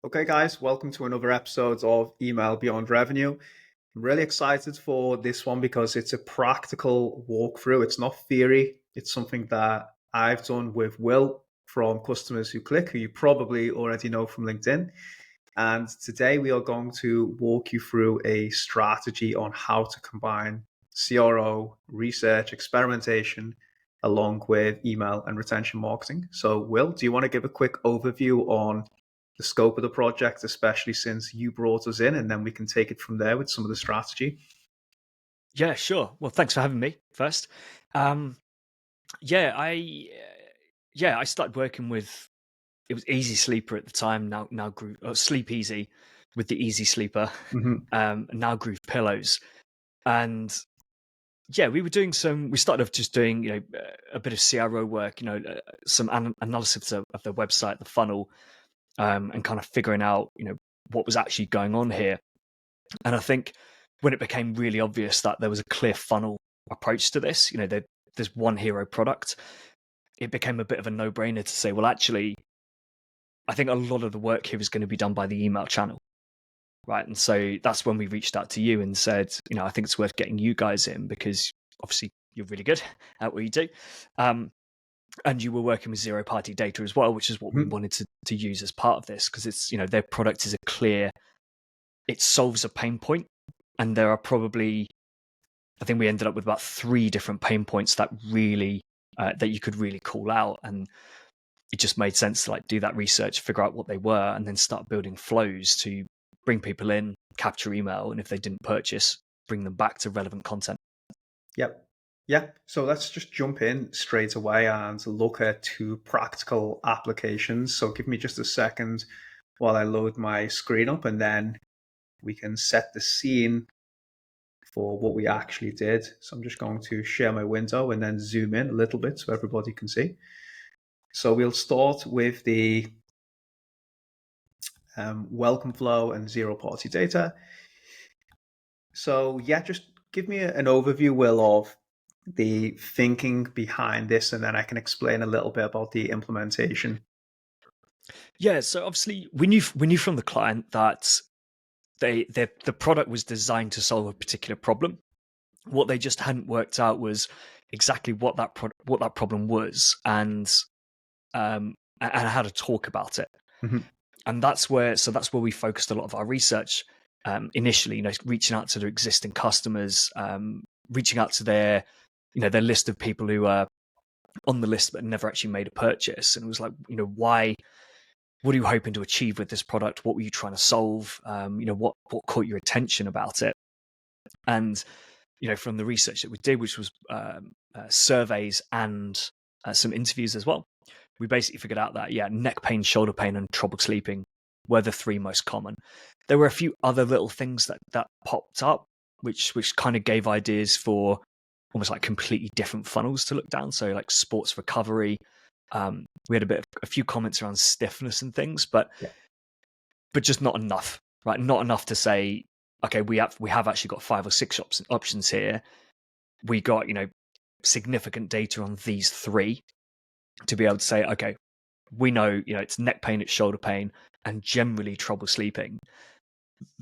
Okay, guys, welcome to another episode of Email Beyond Revenue. I'm really excited for this one because it's a practical walkthrough. It's not theory. It's something that I've done with Will from Customers Who Click, who you probably already know from LinkedIn. And today we are going to walk you through a strategy on how to combine CRO, research, experimentation, along with email and retention marketing. So, Will, do you want to give a quick overview on the scope of the project, especially since you brought us in, and then we can take it from there with some of the strategy? Yeah, sure. Well, thanks for having me first. Um, yeah, I started working with it was Easy Sleeper at the time. Now grew Sleep Easy with the Easy Sleeper. Mm-hmm. And now Groove Pillows, and yeah, we were doing some. We started off just doing a bit of CRO work, some analysis of the website, the funnel, and kind of figuring out what was actually going on here. And I think when it became really obvious that there was a clear funnel approach to this, there's one hero product, it became a bit of a no-brainer to say, well, actually, I think a lot of the work here is going to be done by the email channel, right? And so that's when we reached out to you and said, I think it's worth getting you guys in because obviously you're really good at what you do. And you were working with zero-party data as well, which is what we Mm-hmm. wanted to use as part of this because it's, their product is it solves a pain point. And there are probably, I think we ended up with about 3 different pain points that really that you could really call out, and it just made sense to do that research, figure out what they were, and then start building flows to bring people in, capture email, and if they didn't purchase, bring them back to relevant content. Yep. Yeah. So let's just jump in straight away and look at 2 practical applications. So give me just a second while I load my screen up, and then we can set the scene for what we actually did. So I'm just going to share my window and then zoom in a little bit so everybody can see. So we'll start with the welcome flow and zero party data. So yeah, just give me an overview, Will, of the thinking behind this, and then I can explain a little bit about the implementation. Yeah, so obviously we knew from the client that the product was designed to solve a particular problem. What they just hadn't worked out was exactly what that problem was, and how to talk about it. Mm-hmm. And that's where we focused a lot of our research initially. Reaching out to their existing customers, reaching out to their list of people who are on the list but never actually made a purchase. And it was like, why? What are you hoping to achieve with this product? What were you trying to solve? What caught your attention about it? And from the research that we did, which was surveys and some interviews as well, we basically figured out that neck pain, shoulder pain, and trouble sleeping were the 3 most common. There were a few other little things that popped up, which kind of gave ideas for almost like completely different funnels to look down. So like sports recovery. We had a few comments around stiffness and things, but Yeah. just not enough, right? Not enough to say, okay, we have actually got 5 or 6 options here. We got significant data on these 3 to be able to say, okay, we know it's neck pain, it's shoulder pain, and generally trouble sleeping.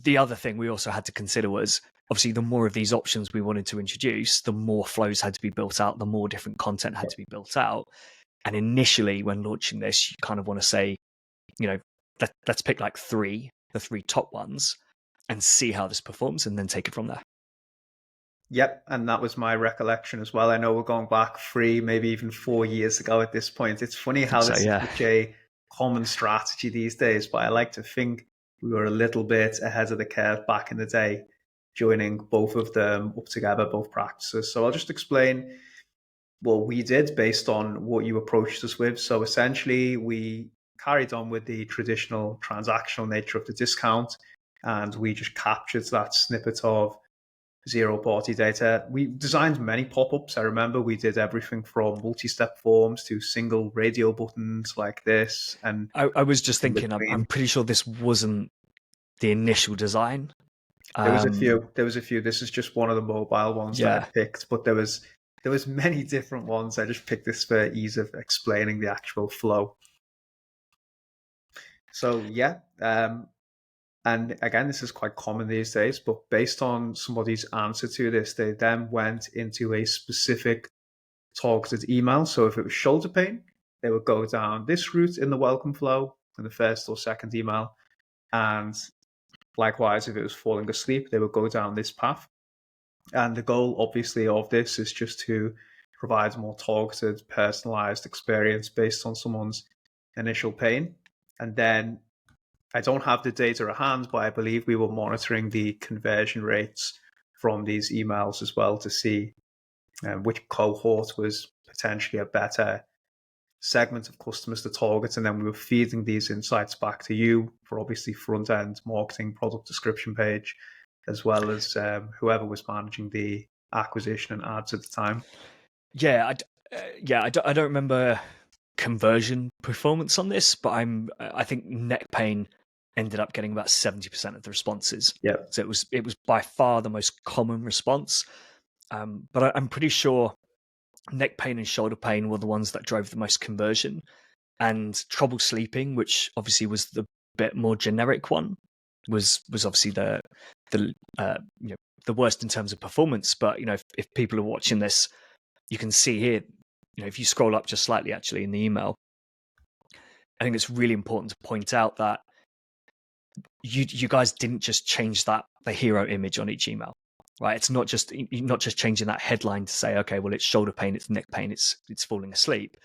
The other thing we also had to consider was obviously the more of these options we wanted to introduce, the more flows had to be built out, the more different content had to be built out. And initially, when launching this, you kind of want to say, let's pick like the 3 top ones, and see how this performs, and then take it from there. Yep, and that was my recollection as well. I know we're going back 3, maybe even 4 years ago at this point. It's funny I think how so, this is yeah. such a common strategy these days, but I like to think we were a little bit ahead of the curve back in the day, joining both of them up together, both practices. So I'll just explain what we did based on what you approached us with. So essentially, we carried on with the traditional transactional nature of the discount, and we just captured that snippet of zero party data. We designed many pop-ups. I remember we did everything from multi-step forms to single radio buttons like this, and I was just in thinking, I'm between. pretty sure this wasn't the initial design. There was a Um, few. There was a few. This is just one of the mobile ones that I yeah, picked, but there was many different ones. I just picked this for ease of explaining the actual flow. So yeah, and again, this is quite common these days, but based on somebody's answer to this, they then went into a specific targeted email. So if it was shoulder pain, they would go down this route in the welcome flow in the first or second email. And likewise, if it was falling asleep, they would go down this path. And the goal, obviously, of this is just to provide a more targeted, personalized experience based on someone's initial pain. And then I don't have the data at hand, but I believe we were monitoring the conversion rates from these emails as well to see which cohort was potentially a better segment of customers to target. And then we were feeding these insights back to you for obviously front end marketing, product description page, as well as whoever was managing the acquisition and ads at the time. Yeah, I don't remember conversion performance on this, but I think neck pain ended up getting about 70% of the responses. Yeah. So it was by far the most common response. But I'm pretty sure neck pain and shoulder pain were the ones that drove the most conversion, and trouble sleeping, which obviously was the bit more generic one, was obviously the the worst in terms of performance. But if people are watching this, you can see here, if you scroll up just slightly actually in the email, I think it's really important to point out that you guys didn't just change the hero image on each email, right? It's not just changing that headline to say, okay, well, it's shoulder pain, it's neck pain, it's falling asleep.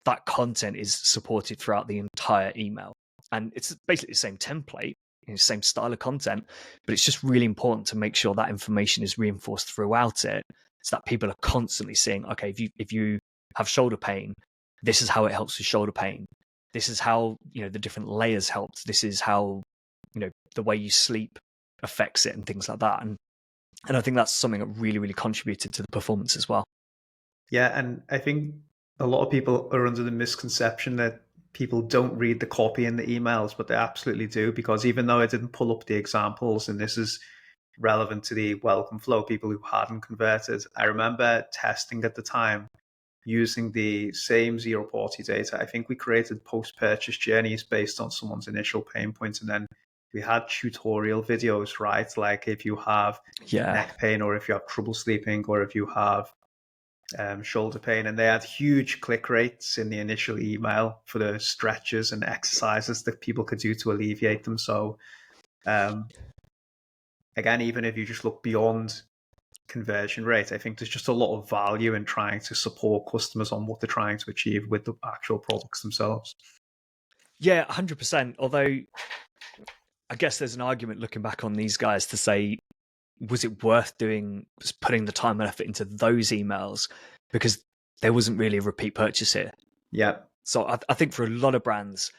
That content is supported throughout the entire email, and it's basically the same template, same style of content, but it's just really important to make sure that information is reinforced throughout it, so that people are constantly seeing, okay, if you have shoulder pain, this is how it helps with shoulder pain. This is how the different layers helped. This is how the way you sleep affects it, and things like that. And I think that's something that really, really contributed to the performance as well. Yeah, and I think a lot of people are under the misconception that people don't read the copy in the emails, but they absolutely do, because even though I didn't pull up the examples, and this is relevant to the welcome flow, people who hadn't converted, I remember testing at the time using the same zero party data. I think we created post-purchase journeys based on someone's initial pain points, and then we had tutorial videos, right? Like if you have neck pain, or if you have trouble sleeping, or if you have shoulder pain, and they had huge click rates in the initial email for the stretches and exercises that people could do to alleviate them. So again, even if you just look beyond conversion rate, I think there's just a lot of value in trying to support customers on what they're trying to achieve with the actual products themselves. Yeah, 100%. Although I guess there's an argument looking back on these guys to say, was it worth putting the time and effort into those emails, because there wasn't really a repeat purchase here? Yeah. So I think for a lot of brands,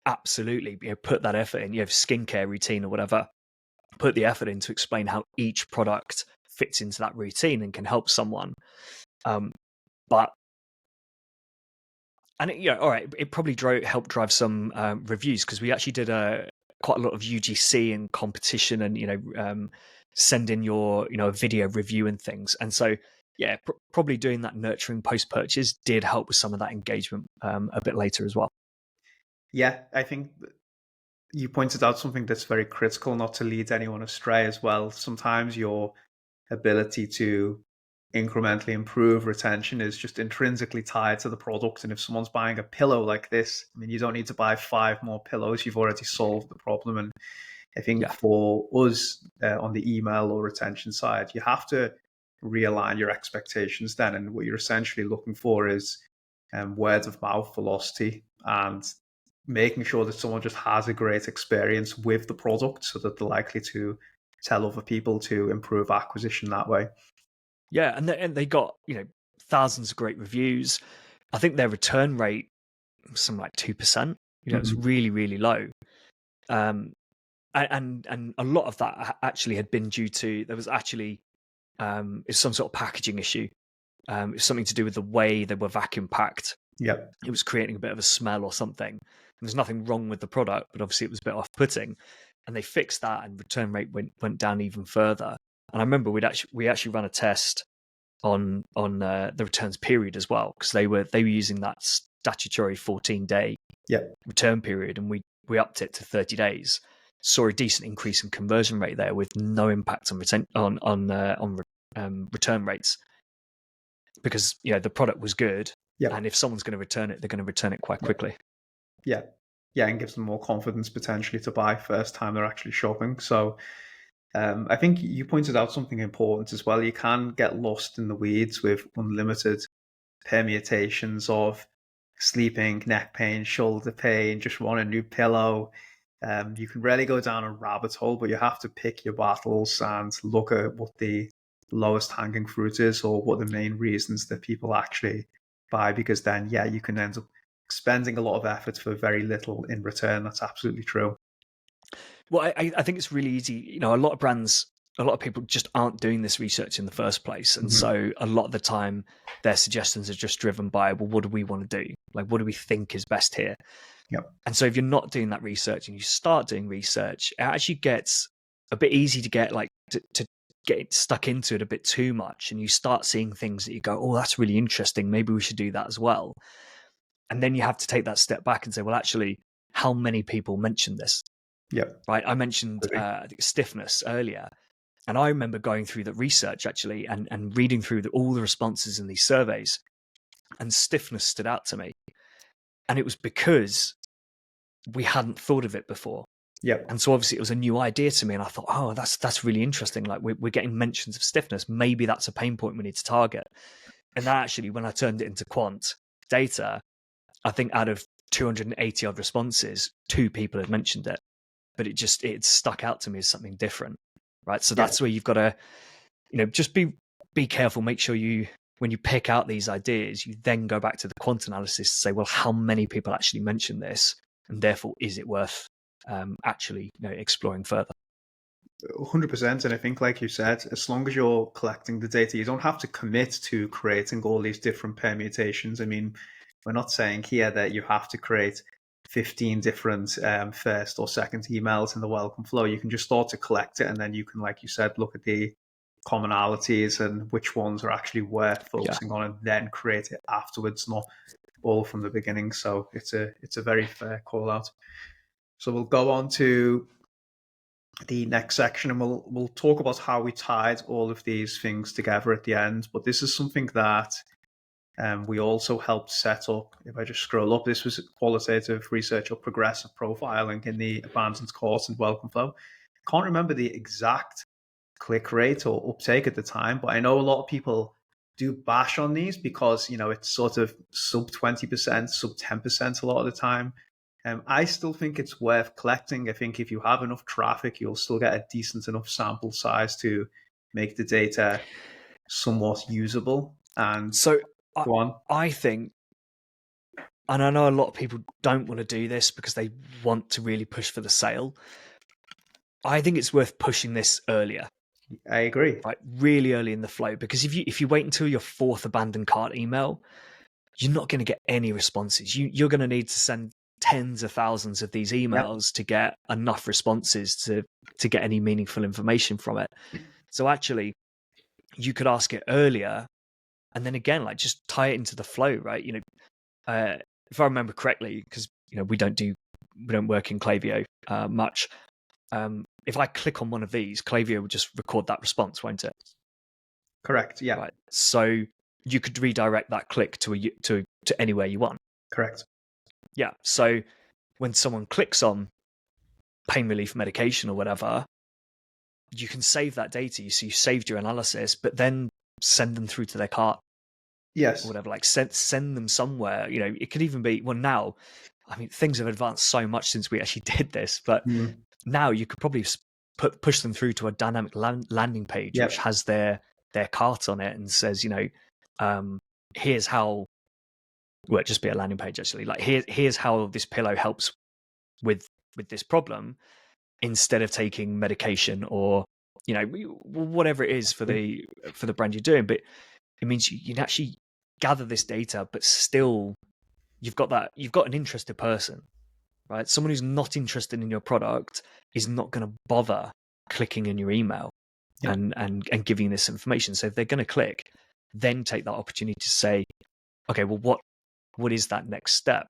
absolutely, put that effort in. You have skincare routine or whatever, put the effort in to explain how each product fits into that routine and can help someone. But all right, it probably helped drive some reviews, because we actually did quite a lot of UGC and competition, and send in your a video review and things. And so yeah, probably doing that nurturing post purchase did help with some of that engagement a bit later as well. Yeah, I think you pointed out something that's very critical, not to lead anyone astray as well. Sometimes your ability to incrementally improve retention is just intrinsically tied to the product. And if someone's buying a pillow like this, I mean, you don't need to buy 5 more pillows. You've already solved the problem. And I think for us on the email or retention side, you have to realign your expectations then. And what you're essentially looking for is word of mouth velocity, and making sure that someone just has a great experience with the product, so that they're likely to tell other people to improve acquisition that way. Yeah, and they got thousands of great reviews. I think their return rate was something like 2%. It was really, really low. And a lot of that actually had been due to, there was actually it's some sort of packaging issue. It was something to do with the way they were vacuum packed. Yep. It was creating a bit of a smell or something. There's nothing wrong with the product, but obviously it was a bit off-putting. And they fixed that, and return rate went down even further. And I remember we actually ran a test on the returns period as well, because they were using that statutory 14-day return period, and we we upped it to 30 days. Saw a decent increase in conversion rate there with no impact on return rates, because the product was good, and if someone's going to return it, they're going to return it quite quickly. Yeah, and gives them more confidence potentially to buy first time they're actually shopping. So I think you pointed out something important as well. You can get lost in the weeds with unlimited permutations of sleeping, neck pain, shoulder pain, just want a new pillow. You can really go down a rabbit hole, but you have to pick your battles and look at what the lowest hanging fruit is, or what the main reasons that people actually buy, because then, you can end up spending a lot of effort for very little in return. That's absolutely true. Well, I think it's really easy. A lot of brands, a lot of people just aren't doing this research in the first place. And so a lot of the time, their suggestions are just driven by, well, what do we want to do? Like, what do we think is best here? Yep. And so if you're not doing that research and you start doing research, it actually gets a bit easy to get to get stuck into it a bit too much. And you start seeing things that you go, oh, that's really interesting. Maybe we should do that as well. And then you have to take that step back and say, well, actually, how many people mentioned this? Yep. Right. I mentioned stiffness earlier. And I remember going through the research actually and reading through all the responses in these surveys, and stiffness stood out to me. And it was because we hadn't thought of it before. Yep. And so obviously it was a new idea to me. And I thought, oh, that's really interesting. Like we're getting mentions of stiffness. Maybe that's a pain point we need to target. And that actually, when I turned it into quant data, I think out of 280 odd responses, 2 people had mentioned it. But it stuck out to me as something different, right? So that's where you've got to, just be careful. Make sure when you pick out these ideas, you then go back to the quant analysis to say, well, how many people actually mention this, and therefore is it worth actually exploring further? 100%. And I think, like you said, as long as you're collecting the data, you don't have to commit to creating all these different permutations. I mean, we're not saying here that you have to create 15 different first or second emails in the welcome flow. You can just start to collect it, and then you can, like you said, look at the commonalities and which ones are actually worth focusing on, and then create it afterwards, not all from the beginning. So it's a very fair call out. So we'll go on to the next section, and we'll talk about how we tied all of these things together at the end. But this is something that we also helped set up. If I just scroll up, this was qualitative research of progressive profiling in the abandoned cart and welcome flow. I can't remember the exact click rate or uptake at the time, but I know a lot of people do bash on these because it's sort of sub 20%, sub 10% a lot of the time. I still think it's worth collecting. I think if you have enough traffic, you'll still get a decent enough sample size to make the data somewhat usable. And so go on. I think, and I know a lot of people don't want to do this because they want to really push for the sale. I think it's worth pushing this earlier. I agree. Right, really early in the flow, because if you wait until your 4th abandoned cart email, you're not going to get any responses. You're going to need to send tens of thousands of these emails to get enough responses to get any meaningful information from it. So actually, you could ask it earlier, and then again, like just tie it into the flow, right? If I remember correctly, because we don't work in Klaviyo much. If I click on one of these, Klaviyo will just record that response, won't it? Correct. Yeah. Right. So you could redirect that click to anywhere you want. Correct. Yeah. So when someone clicks on pain relief medication or whatever, you can save that data. So you saved your analysis, but then send them through to their cart. Yes. Or whatever. Like send them somewhere. It could even be, well, now, I mean, things have advanced so much since we actually did this, but now you could probably push them through to a dynamic landing page, which has their cart on it and says, here's how. Well, just be a landing page actually. Like here's how this pillow helps with this problem, instead of taking medication or whatever it is for the brand you're doing. But it means you can actually gather this data, but still you've got an interested person. Right? Someone who's not interested in your product is not going to bother clicking in your email and giving you this information. So if they're going to click, then take that opportunity to say, okay, well, what is that next step?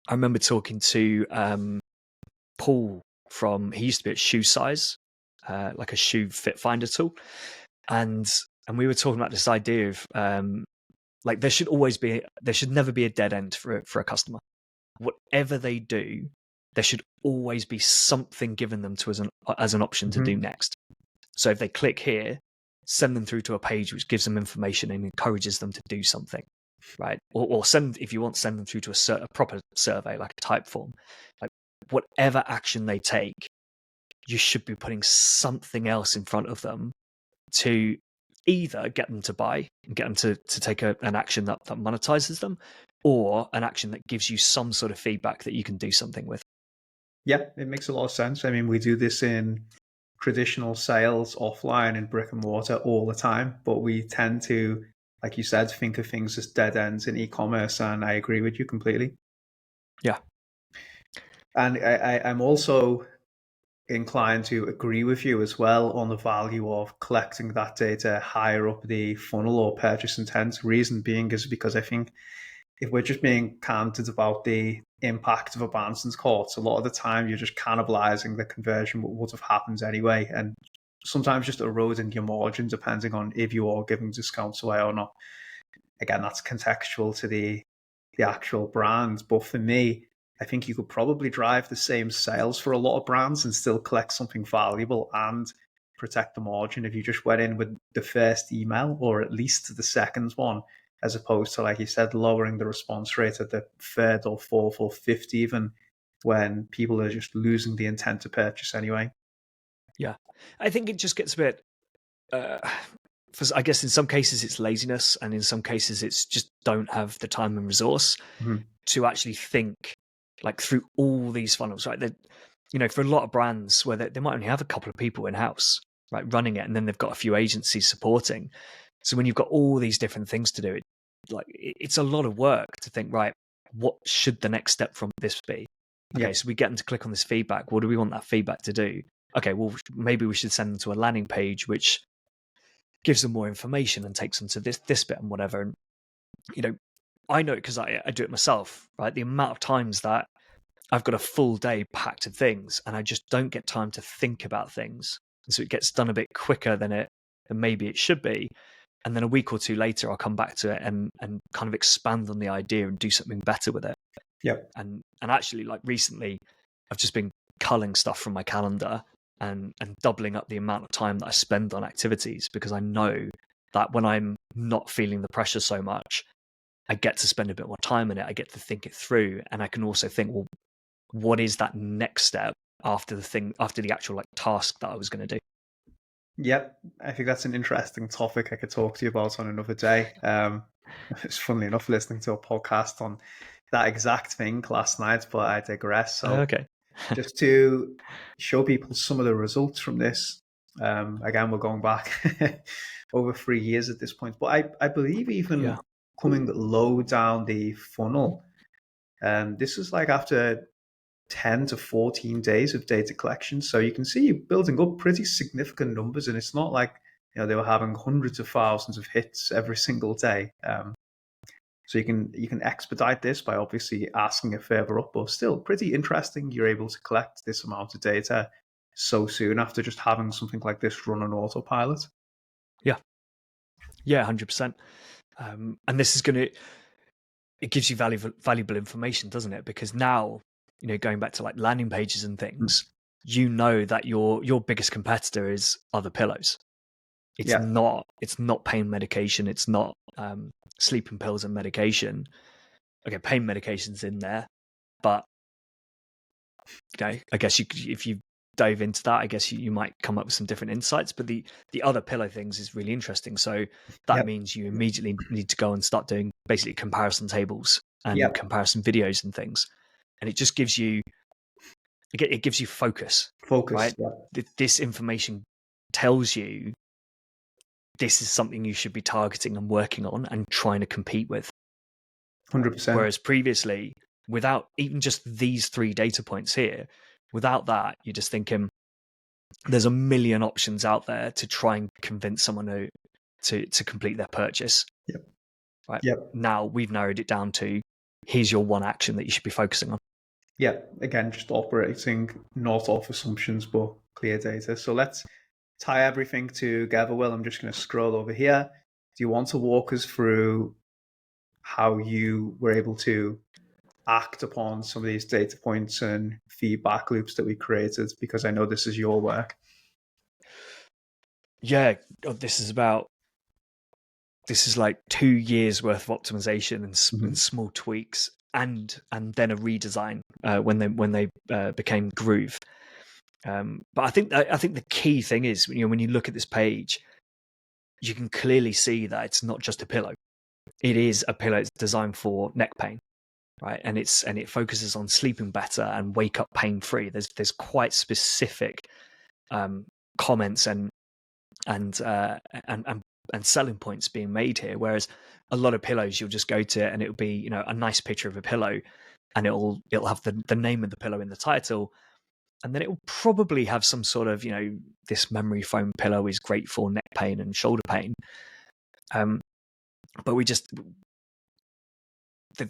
I remember talking to Paul he used to be at Shoe Size, like a shoe fit finder tool, and we were talking about this idea of like there should never be a dead end for a customer. Whatever they do, there should always be something given them to as an option to do next. So if they click here, send them through to a page which gives them information and encourages them to do something, right? Or if you want, send them through to a proper survey, like a type form. Like whatever action they take, you should be putting something else in front of them to either get them to buy and get them to take an action that monetizes them, or an action that gives you some sort of feedback that you can do something with. Yeah, it makes a lot of sense. I mean, we do this in traditional sales offline in brick and mortar all the time, but we tend to, like you said, think of things as dead ends in e-commerce, and I agree with you completely. Yeah. And I'm also inclined to agree with you as well on the value of collecting that data higher up the funnel or purchase intent. Reason being is because I think if we're just being candid about the impact of abandoned carts, a lot of the time you're just cannibalizing the conversion what would have happened anyway, and sometimes just eroding your margin depending on if you are giving discounts away or not. Again, that's contextual to the actual brand, but for me, I think you could probably drive the same sales for a lot of brands and still collect something valuable and protect the margin if you just went in with the first email or at least the second one, as opposed to, like you said, lowering the response rate at the third or fourth or fifth even, when people are just losing the intent to purchase anyway. Yeah. I think it just gets a bit, I guess in some cases it's laziness, and in some cases it's just don't have the time and resource to actually think like through all these funnels, right? That, for a lot of brands where they might only have a couple of people in house, right, running it, and then they've got a few agencies supporting. So when you've got all these different things to do, it's a lot of work to think, right, what should the next step from this be? Okay, so we get them to click on this feedback. What do we want that feedback to do? Okay, well, maybe we should send them to a landing page which gives them more information and takes them to this bit and whatever. And I know it because I do it myself, right? The amount of times that I've got a full day packed of things and I just don't get time to think about things. And so it gets done a bit quicker than maybe it should be. And then a week or two later, I'll come back to it and kind of expand on the idea and do something better with it. Yeah. And actually, like recently, I've just been culling stuff from my calendar and doubling up the amount of time that I spend on activities, because I know that when I'm not feeling the pressure so much, I get to spend a bit more time in it. I get to think it through, and I can also think, well, what is that next step after the actual like task that I was going to do? Yep, I think that's an interesting topic I could talk to you about on another day. It's funnily enough listening to a podcast on that exact thing last night, but I digress. So Okay. just to show people some of the results from this, again, we're going back over 3 years at this point, but I believe even coming low down the funnel, this is like after 10 to 14 days of data collection. So you can see you're building up pretty significant numbers, and it's not like they were having hundreds of thousands of hits every single day. So you can expedite this by obviously asking it further up, but still pretty interesting. You're able to collect this amount of data so soon after just having something like this run on autopilot. Yeah, 100%. And this is it gives you valuable information, doesn't it? Because now, going back to like landing pages and things, that your biggest competitor is other pillows. It's not pain medication. It's not sleeping pills and medication. Okay, pain medication's in there, but I guess if you dive into that, I guess you might come up with some different insights. But the other pillow things is really interesting. So that means you immediately need to go and start doing basically comparison tables and comparison videos and things, and it just gives you focus. Right? Yeah. This information tells you this is something you should be targeting and working on and trying to compete with. 100%. Whereas previously, without even just these 3 data points here, without that, you're just thinking there's a million options out there to try and convince someone to complete their purchase. Right. Now we've narrowed it down to here's your one action that you should be focusing on. Yeah, again, just operating not off assumptions, but clear data. So let's tie everything together. Well, I'm just going to scroll over here. Do you want to walk us through how you were able to act upon some of these data points and feedback loops that we created? Because I know this is your work. Yeah, this is like 2 years worth of optimization and small tweaks, and then a redesign when they became Groove. But I think the key thing is, when you look at this page, you can clearly see that it's not just a pillow. It is a pillow. It's designed for neck pain, right? And it focuses on sleeping better and wake up pain free. There's quite specific comments and selling points being made here. Whereas a lot of pillows, you'll just go to and it'll be a nice picture of a pillow, and it'll have the name of the pillow in the title, and then it will probably have some sort of this memory foam pillow is great for neck pain and shoulder pain. But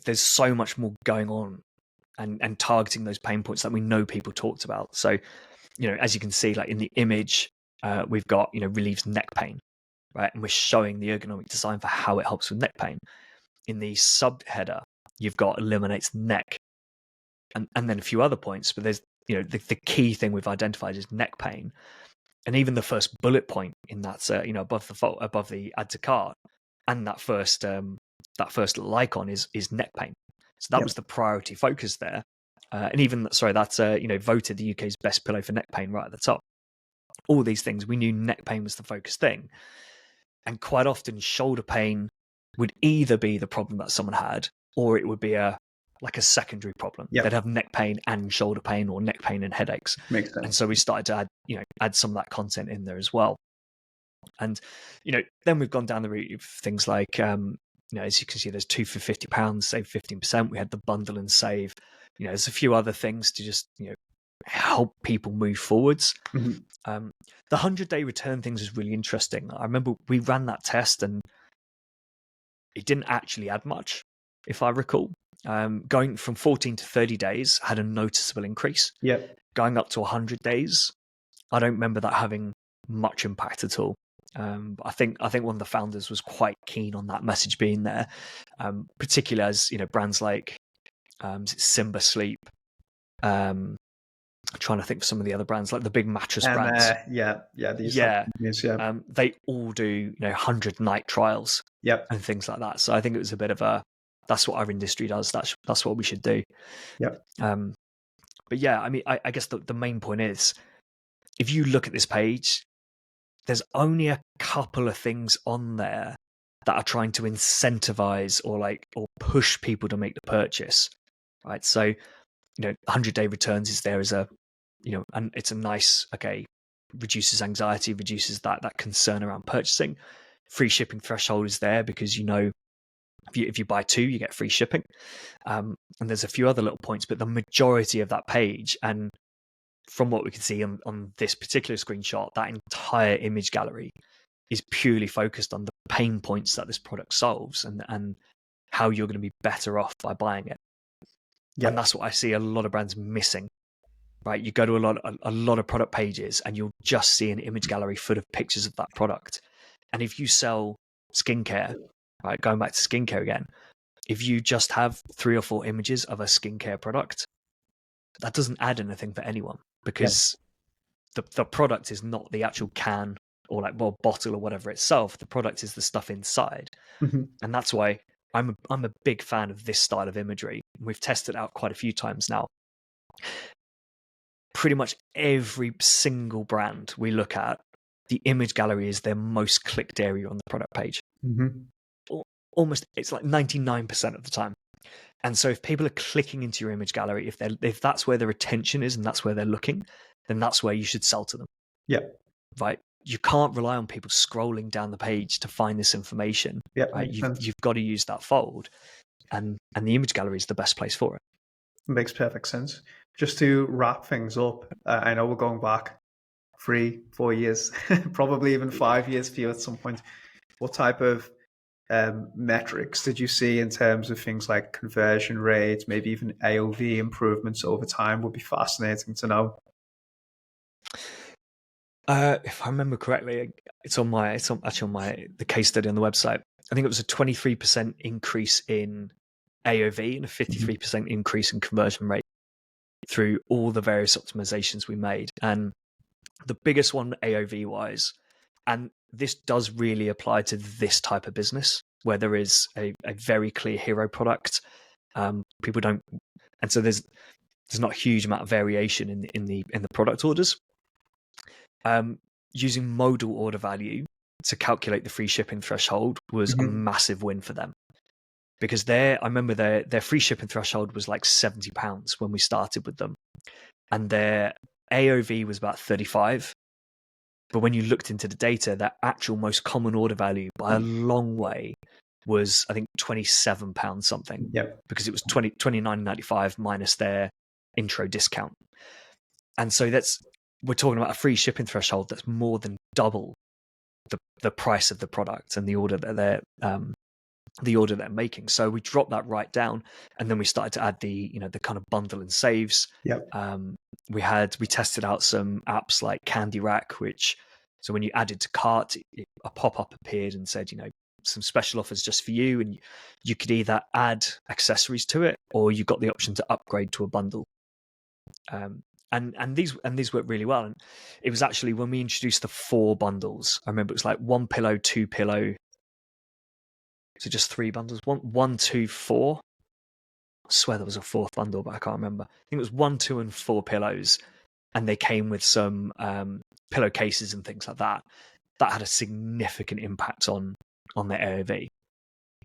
there's so much more going on and targeting those pain points that we know people talked about. So, as you can see, like in the image, we've got, relieves neck pain, right? And we're showing the ergonomic design for how it helps with neck pain. In the subheader, you've got eliminates neck, and then a few other points, but there's, the key thing we've identified is neck pain. And even the first bullet point in that, above the add to cart, and that first little icon is neck pain. So that was the priority focus there. And even that's voted the UK's best pillow for neck pain right at the top. All these things, we knew neck pain was the focus thing. And quite often shoulder pain would either be the problem that someone had, or it would be a secondary problem. Yep. They'd have neck pain and shoulder pain, or neck pain and headaches. Makes sense. And so we started to add some of that content in there as well. And then we've gone down the route of things like as you can see, there's 2 for £50, save 15%. We had the bundle and save. There's a few other things to just help people move forwards. The 100-day return things is really interesting. I remember we ran that test and it didn't actually add much, if I recall. Going from 14 to 30 days had a noticeable increase. Going up to 100 days, I don't remember that having much impact at all. But I think one of the founders was quite keen on that message being there, particularly as brands like Simba Sleep. I'm trying to think of some of the other brands, like the big mattress brands. They all do 100-night trials and things like that. So I think it was a bit of that's what our industry does. That's what we should do. But yeah, I mean, I guess the main point is, if you look at this page, there's only a couple of things on there that are trying to incentivize or push people to make the purchase, right? So, 100-day returns is there as a, and it's a nice, reduces anxiety, reduces that concern around purchasing. Free shipping threshold is there because, if you buy 2, you get free shipping. And there's a few other little points, but the majority of that page, and from what we can see on this particular screenshot, that entire image gallery is purely focused on the pain points that this product solves and how you're going to be better off by buying it. And that's what I see a lot of brands missing, right? You go to a lot of product pages and you'll just see an image gallery full of pictures of that product. And if you sell skincare, right, going back to skincare again, if you just have 3 or 4 images of a skincare product, that doesn't add anything for anyone, because the product is not the actual can or bottle or whatever itself. The product is the stuff inside. And that's why I'm a big fan of this style of imagery. We've tested it out quite a few times now. Pretty much every single brand we look at, the image gallery is their most clicked area on the product page. Almost, it's like 99% of the time. And so if people are clicking into your image gallery, if that's where their attention is and that's where they're looking, then that's where you should sell to them. Right? You can't rely on people scrolling down the page to find this information. Right? You've got to use that fold, and the image gallery is the best place for it. Makes perfect sense. Just to wrap things up, I know we're going back 3-4 years, probably even 5 years for you at some point. What type of metrics did you see in terms of things like conversion rates, maybe even AOV improvements over time? Would be fascinating to know. If I remember correctly, it's actually on the case study on the website. I think it was a 23% increase in AOV and a 53% increase in conversion rate through all the various optimizations we made. And the biggest one AOV wise, and this does really apply to this type of business where there is a very clear hero product. People don't, and so there's not a huge amount of variation in the product orders. Using modal order value to calculate the free shipping threshold was a massive win for them, because I remember their free shipping threshold was like £70 when we started with them, and their AOV was about 35. But when you looked into the data, their actual most common order value by a long way was, I think, £27 something. Yep. Because it was $29.95 minus their intro discount. And so we're talking about a free shipping threshold that's more than double the price of the product and the order that they're making. So we dropped that right down, and then we started to add the kind of bundle and saves. Yep. We tested out some apps like Candy Rack, so when you added to cart, a pop-up appeared and said, some special offers just for you, and you could either add accessories to it, or you got the option to upgrade to a bundle. And these worked really well. And it was actually when we introduced the 4 bundles. I remember it was like 1 pillow, 2 pillow. So just 3 bundles. 1, 2, 4. I swear there was a 4th bundle, but I can't remember. I think it was 1, 2, and 4 pillows, and they came with some pillowcases and things like that. That had a significant impact on their AOV,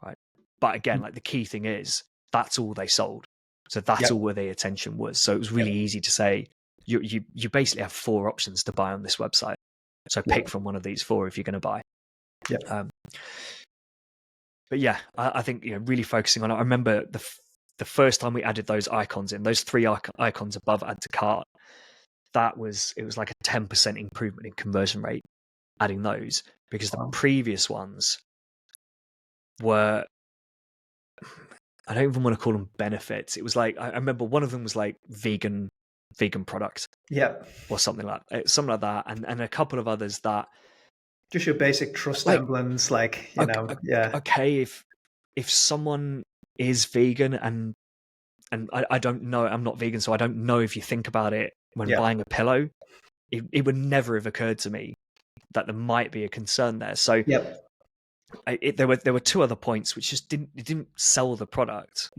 right? But again, like the key thing is that's all they sold. So that's all where their attention was. So it was really easy to say, you basically have 4 options to buy on this website. So pick from one of these 4 if you're going to buy. Yep. But yeah, I think really focusing on it. I remember the first time we added those icons in, those 3 icons above add to cart, it was like a 10% improvement in conversion rate adding those, because the previous ones were, I don't even want to call them benefits. It was like, I remember one of them was like vegan product, or something like that, and a couple of others that just your basic trust emblems, okay, if someone is vegan and I don't know, I'm not vegan, so I don't know if you think about it when buying a pillow, it would never have occurred to me that there might be a concern there. So there were 2 other points which just didn't sell the product.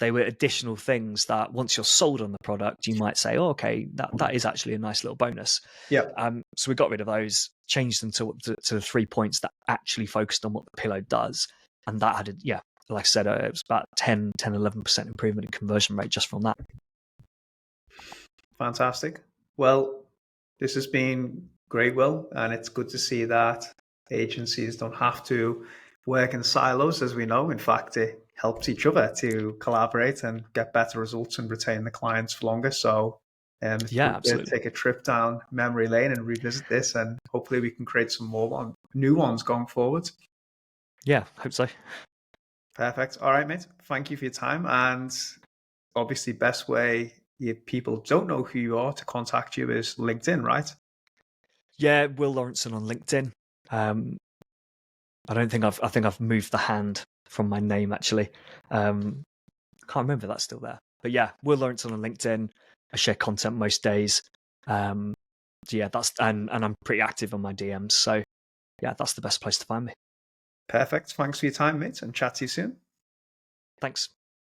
They were additional things that once you're sold on the product, you might say, oh, okay, that is actually a nice little bonus. So we got rid of those, changed them to the 3 points that actually focused on what the pillow does. And that had, like I said, it was about 11% improvement in conversion rate just from that. Fantastic. Well, this has been great, Will, and it's good to see that agencies don't have to work in silos, as we know. In fact, it helps each other to collaborate and get better results and retain the clients for longer. So it's good absolutely. to take a trip down memory lane and revisit this, and hopefully we can create some more new ones going forward. Yeah, hope so. Perfect. All right, mate. Thank you for your time. And obviously, best way if people don't know who you are to contact you is LinkedIn, right? Yeah, Will Laurenson on LinkedIn. I think I've moved the hand from my name, actually. Can't remember if that's still there. But yeah, Will Laurenson on LinkedIn. I share content most days. That's and I'm pretty active on my DMs. So yeah, that's the best place to find me. Perfect. Thanks for your time, mate, and chat to you soon. Thanks.